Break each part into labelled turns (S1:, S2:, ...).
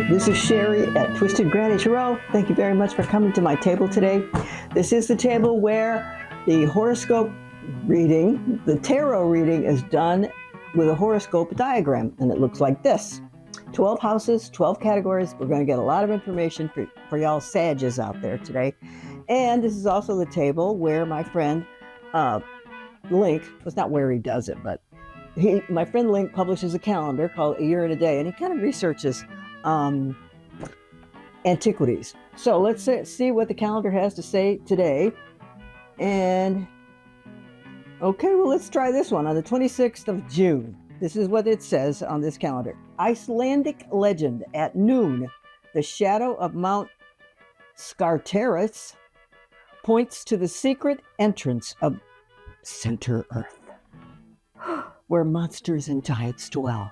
S1: This is Sherry at Twisted Granny Tarot. Thank you very much for coming to my table today. This is the table where the horoscope reading, the tarot reading, is done with a horoscope diagram, and it looks like this. 12 houses, 12 categories. We're going to get a lot of information for y'all Sages out there today. And this is also the table where my friend Link, it's not where he does it, but my friend Link publishes a calendar called A Year and a Day, and he kind of researches antiquities. So let's see what the calendar has to say today. And okay, well, let's try this one on the 26th of June. This is what it says on this calendar. Icelandic legend: at noon, the shadow of Mount Sagittarius points to the secret entrance of Center Earth, where monsters and giants dwell.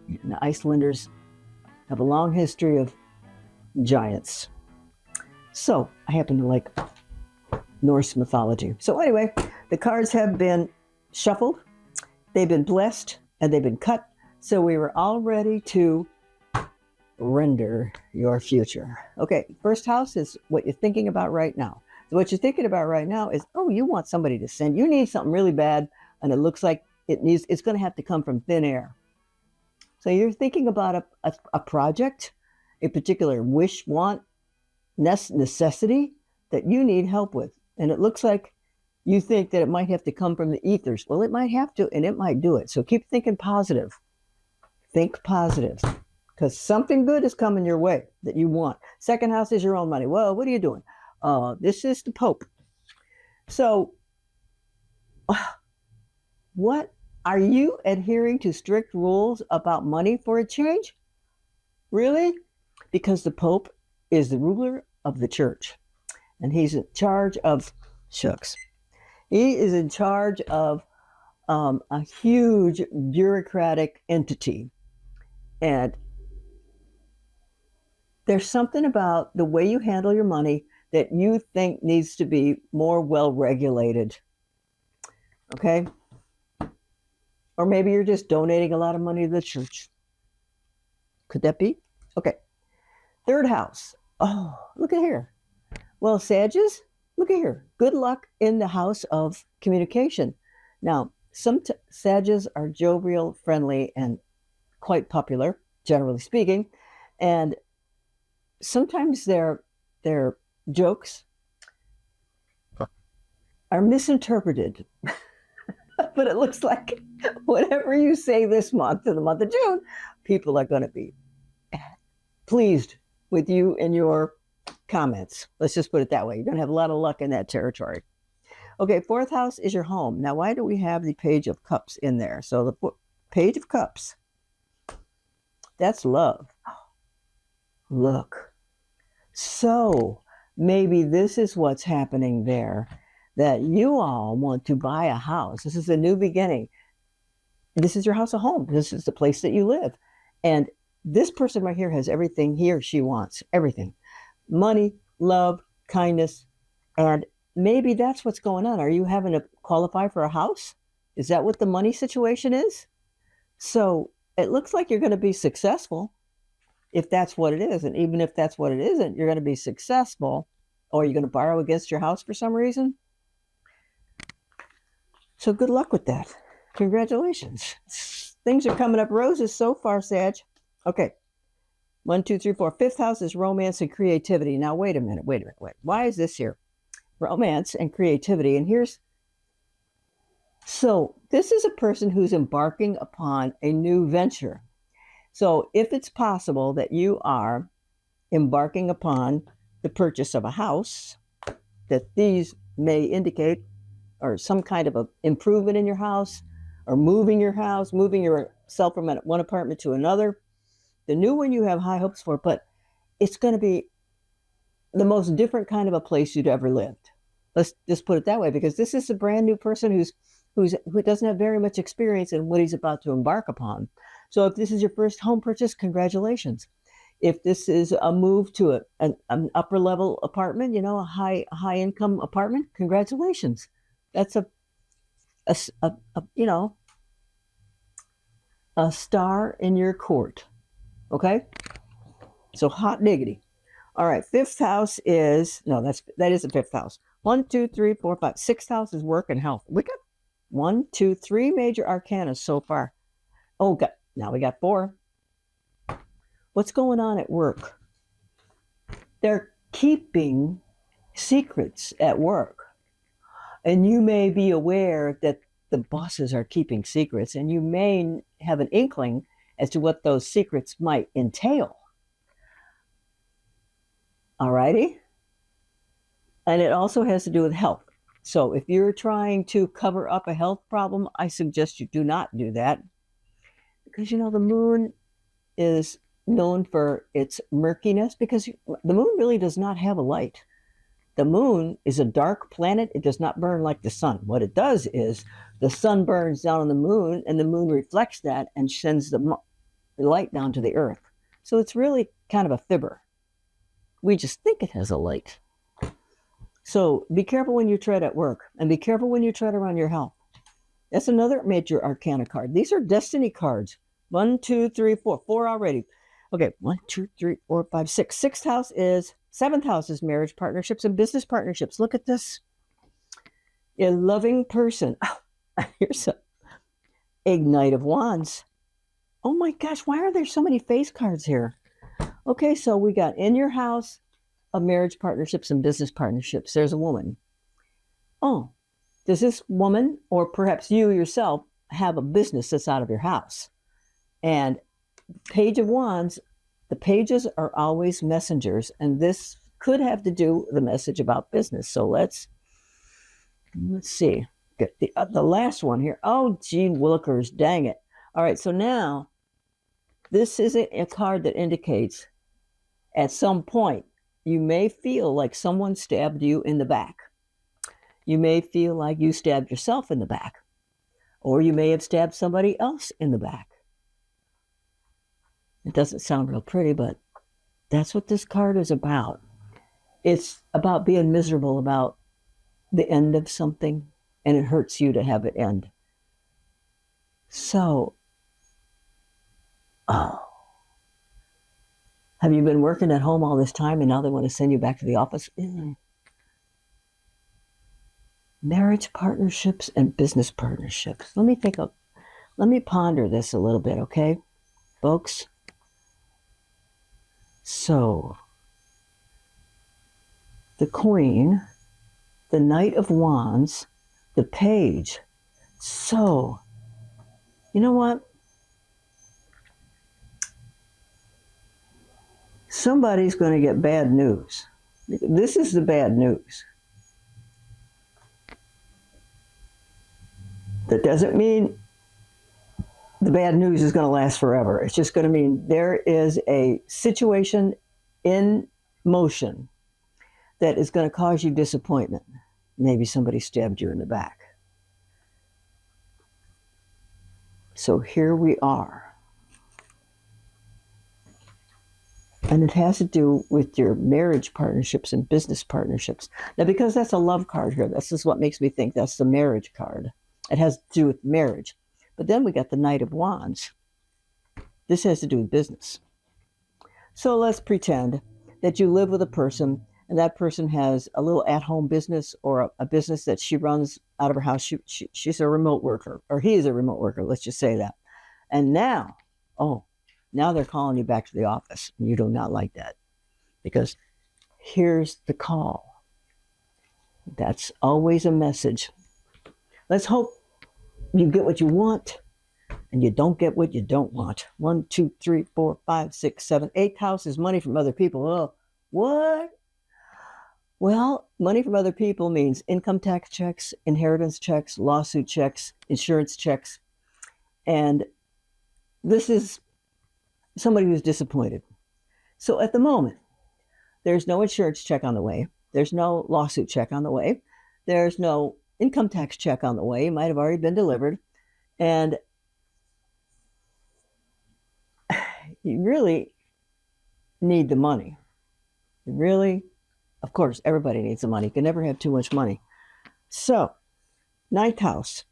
S1: And the Icelanders have a long history of giants. So I happen to like Norse mythology. So anyway, the cards have been shuffled, they've been blessed, and they've been cut. So we were all ready to render your future. Okay, first house is what you're thinking about right now. So what you're thinking about right now is, oh, you want somebody to send. You need something really bad, and it looks like it's going to have to come from thin air. So you're thinking about a project, a particular wish, want, necessity that you need help with. And it looks like you think that it might have to come from the ethers. Well, it might have to, and it might do it. So keep thinking positive. Think positive, because something good is coming your way that you want. Second house is your own money. Well, what are you doing? This is the Pope. So what? Are you adhering to strict rules about money for a change? Really? Because the Pope is the ruler of the church, and he's in charge of shucks. He is in charge of a huge bureaucratic entity. And there's something about the way you handle your money that you think needs to be more well-regulated. Okay? Or maybe you're just donating a lot of money to the church. Could that be? Okay. Third house. Oh, look at here. Well, Sages, look at here. Good luck in the house of communication. Now, some Sages are jovial, friendly, and quite popular, generally speaking. And sometimes their jokes are misinterpreted. But it looks like whatever you say this month, in the month of June, people are going to be pleased with you and your comments. Let's just put it that way. You're going to have a lot of luck in that territory. Okay, fourth house is your home. Now, why do we have the Page of Cups in there? So the Page of Cups, that's love. Look. So maybe this is what's happening there, that you all want to buy a house. This is a new beginning. This is your house of home. This is the place that you live. And this person right here has everything he or she wants. Everything. Money, love, kindness. And maybe that's what's going on. Are you having to qualify for a house? Is that what the money situation is? So it looks like you're going to be successful if that's what it is. And even if that's what it isn't, you're going to be successful. Or you're going to borrow against your house for some reason. So good luck with that. Congratulations. Things are coming up roses so far, Sag. Okay. 1, 2, 3, 4. Fifth house is romance and creativity. Now, wait a minute. Why is this here? Romance and creativity. And so this is a person who's embarking upon a new venture. So if it's possible that you are embarking upon the purchase of a house, that these may indicate, or some kind of a improvement in your house, or moving yourself from one apartment to another. The new one you have high hopes for, but it's going to be the most different kind of a place you'd ever lived. Let's just put it that way, because this is a brand new person who doesn't have very much experience in what he's about to embark upon. So if this is your first home purchase, congratulations. If this is a move to an upper level apartment, a high income apartment, congratulations. That's a star in your court. Okay? So hot diggity. All right, fifth house is, no, that is the fifth house. 1, 2, 3, 4, 5. Sixth house is work and health. We got 1, 2, 3 major arcana so far. Oh, now we got 4. What's going on at work? They're keeping secrets at work. And you may be aware that the bosses are keeping secrets, and you may have an inkling as to what those secrets might entail. All righty? And it also has to do with health. So if you're trying to cover up a health problem, I suggest you do not do that. Because, the moon is known for its murkiness, because the moon really does not have a light. The moon is a dark planet. It does not burn like the sun. What it does is the sun burns down on the moon, and the moon reflects that and sends the light down to the earth. So it's really kind of a fibber. We just think it has a light. So be careful when you tread at work, and be careful when you tread around your health. That's another major arcana card. These are destiny cards. 1, 2, 3, 4. 4 already. Okay, 1, 2, 3, 4, 5, 6. Seventh house is marriage partnerships and business partnerships. Look at this. A loving person. Oh, here's a Knight of Wands. Oh my gosh, why are there so many face cards here? Okay, so we got in your house of marriage partnerships and business partnerships. There's a woman. Oh, does this woman, or perhaps you yourself, have a business that's out of your house? And Page of Wands, the pages are always messengers, and this could have to do with a message about business. So let's see. Get the last one here. Oh, gee willikers, dang it. All right, so now this is a card that indicates at some point you may feel like someone stabbed you in the back. You may feel like you stabbed yourself in the back, or you may have stabbed somebody else in the back. It doesn't sound real pretty, but that's what this card is about. It's about being miserable about the end of something, and it hurts you to have it end. So, have you been working at home all this time and now they want to send you back to the office? Marriage partnerships and business partnerships. Let me ponder this a little bit, okay, folks? So, the Queen, the Knight of Wands, the Page. So, you know what? Somebody's going to get bad news. This is the bad news. That doesn't mean the bad news is going to last forever. It's just going to mean there is a situation in motion that is going to cause you disappointment. Maybe somebody stabbed you in the back. So here we are. And it has to do with your marriage partnerships and business partnerships. Now, because that's a love card here, this is what makes me think that's the marriage card. It has to do with marriage. But then we got the Knight of Wands. This has to do with business. So let's pretend that you live with a person, and that person has a little at-home business, or a business that she runs out of her house. She's a remote worker, or he is a remote worker. Let's just say that. And now they're calling you back to the office. And you do not like that, because here's the call. That's always a message. Let's hope you get what you want, and you don't get what you don't want. 1, 2, 3, 4, 5, 6, 7, 8th house is money from other people. Oh, what? Well, money from other people means income tax checks, inheritance checks, lawsuit checks, insurance checks. And this is somebody who's disappointed. So at the moment, there's no insurance check on the way. There's no lawsuit check on the way. There's no income tax check on the way. It might have already been delivered. And you really need the money. You really, of course, everybody needs the money. You can never have too much money. So, 9th house,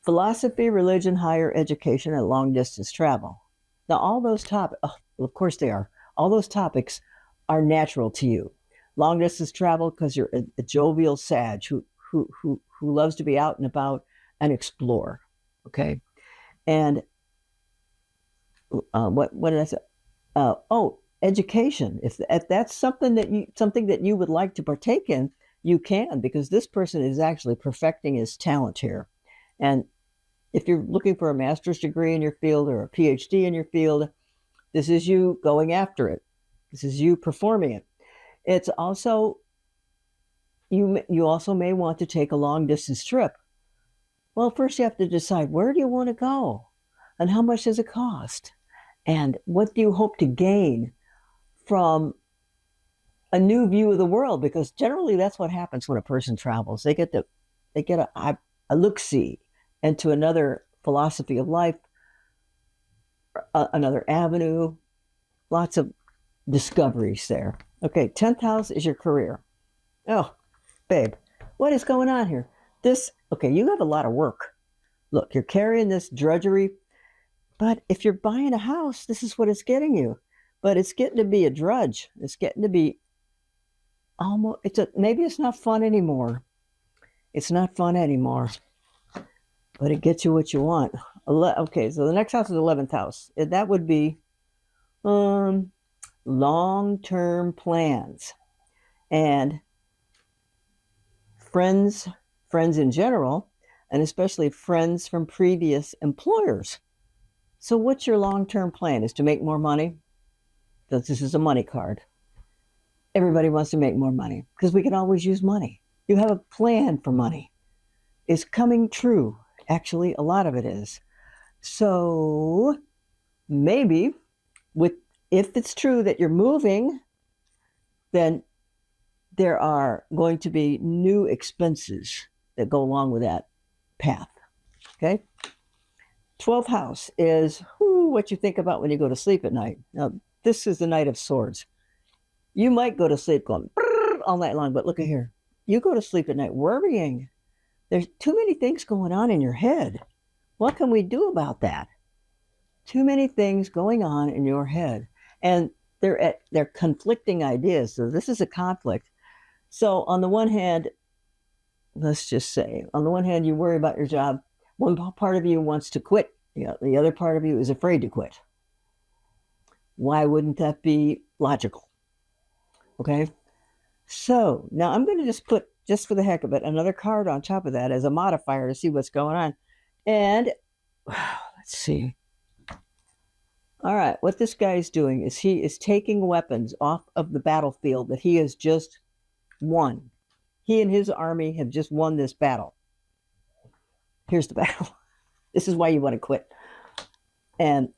S1: philosophy, religion, higher education, and long distance travel. Now, all those topics, of course they are. All those topics are natural to you. Long distance travel because you're a jovial Sag who loves to be out and about and explore. Okay, and what did I say? Oh, education. If that's something that you would like to partake in, you can, because this person is actually perfecting his talent here. And if you're looking for a master's degree in your field or a PhD in your field, this is you going after it. This is you performing it. It's also, you also may want to take a long distance trip. Well, first you have to decide, where do you want to go? And how much does it cost? And what do you hope to gain from a new view of the world? Because generally that's what happens when a person travels. They get a look-see into another philosophy of life, another avenue, lots of discoveries there. Okay, 10th house is your career. Oh, babe, what is going on here? Okay, you have a lot of work. Look, you're carrying this drudgery, but if you're buying a house, this is what it's getting you. But it's getting to be a drudge. It's getting to be almost, maybe it's not fun anymore. It's not fun anymore, but it gets you what you want. Okay, so the next house is 11th house. That would be long-term plans and friends in general, and especially friends from previous employers. So what's your long-term plan? Is to make more money? Because this is a money card. Everybody wants to make more money because we can always use money. You have a plan for money. It's coming true. Actually, a lot of it is. So maybe if it's true that you're moving, then there are going to be new expenses that go along with that path. Okay? 12th house is what you think about when you go to sleep at night. Now, this is the Knight of Swords. You might go to sleep going all night long, but look at here. You go to sleep at night worrying. There's too many things going on in your head. What can we do about that? Too many things going on in your head. And they're conflicting ideas. So this is a conflict. So on the one hand, let's just say, on the one hand, you worry about your job. One part of you wants to quit. The other part of you is afraid to quit. Why wouldn't that be logical? Okay. So now I'm going to just put, just for the heck of it, another card on top of that as a modifier to see what's going on. And let's see. All right, what this guy is doing is he is taking weapons off of the battlefield that he has just won. He and his army have just won this battle. Here's the battle. This is why you want to quit. And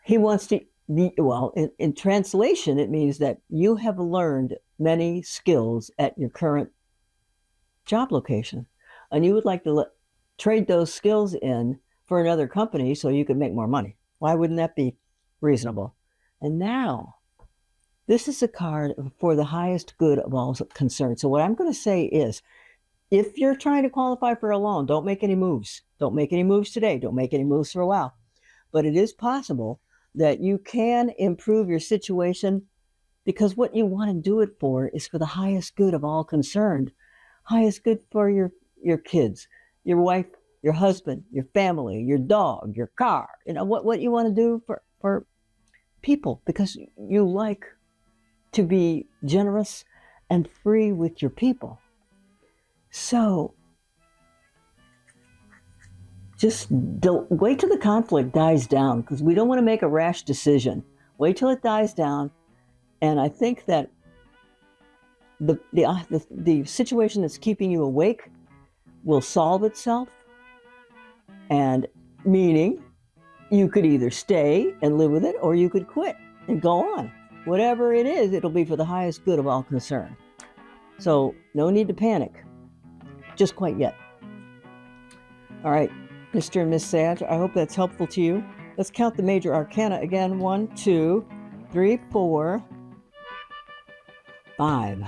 S1: he wants to, well, in translation, it means that you have learned many skills at your current job location. And you would like to trade those skills in for another company so you can make more money. Why wouldn't that be reasonable? And now, this is a card for the highest good of all concerned. So what I'm going to say is, if you're trying to qualify for a loan, don't make any moves. Don't make any moves today. Don't make any moves for a while. But it is possible that you can improve your situation, because what you want to do it for is for the highest good of all concerned. Highest good for your kids, your wife, your husband, your family, your dog, your car. You know, what you want to do for people, because you like to be generous and free with your people. So just wait till the conflict dies down, because we don't want to make a rash decision. Wait till it dies down. And I think that the situation that's keeping you awake will solve itself. And meaning you could either stay and live with it, or you could quit and go on. Whatever it is, it'll be for the highest good of all concerned. So no need to panic. Just quite yet. All right, Mr. and Miss Sag, I hope that's helpful to you. Let's count the major arcana again. 1, 2, 3, 4, 5.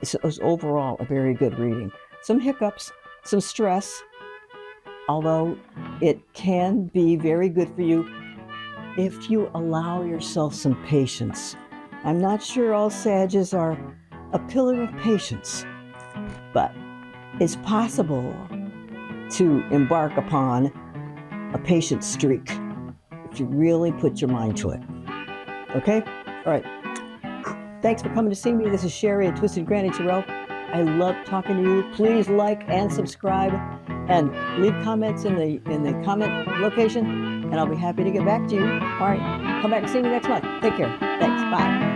S1: It was overall a very good reading. Some hiccups, some stress, although it can be very good for you if you allow yourself some patience. I'm not sure all Sages are a pillar of patience, but it's possible to embark upon a patient streak if you really put your mind to it. Okay? All right. Thanks for coming to see me. This is Sherry at Twisted Granny Tarot. I love talking to you. Please like and subscribe and leave comments in the comment location, and I'll be happy to get back to you. All right. Come back and see me next month. Take care. Thanks. Bye.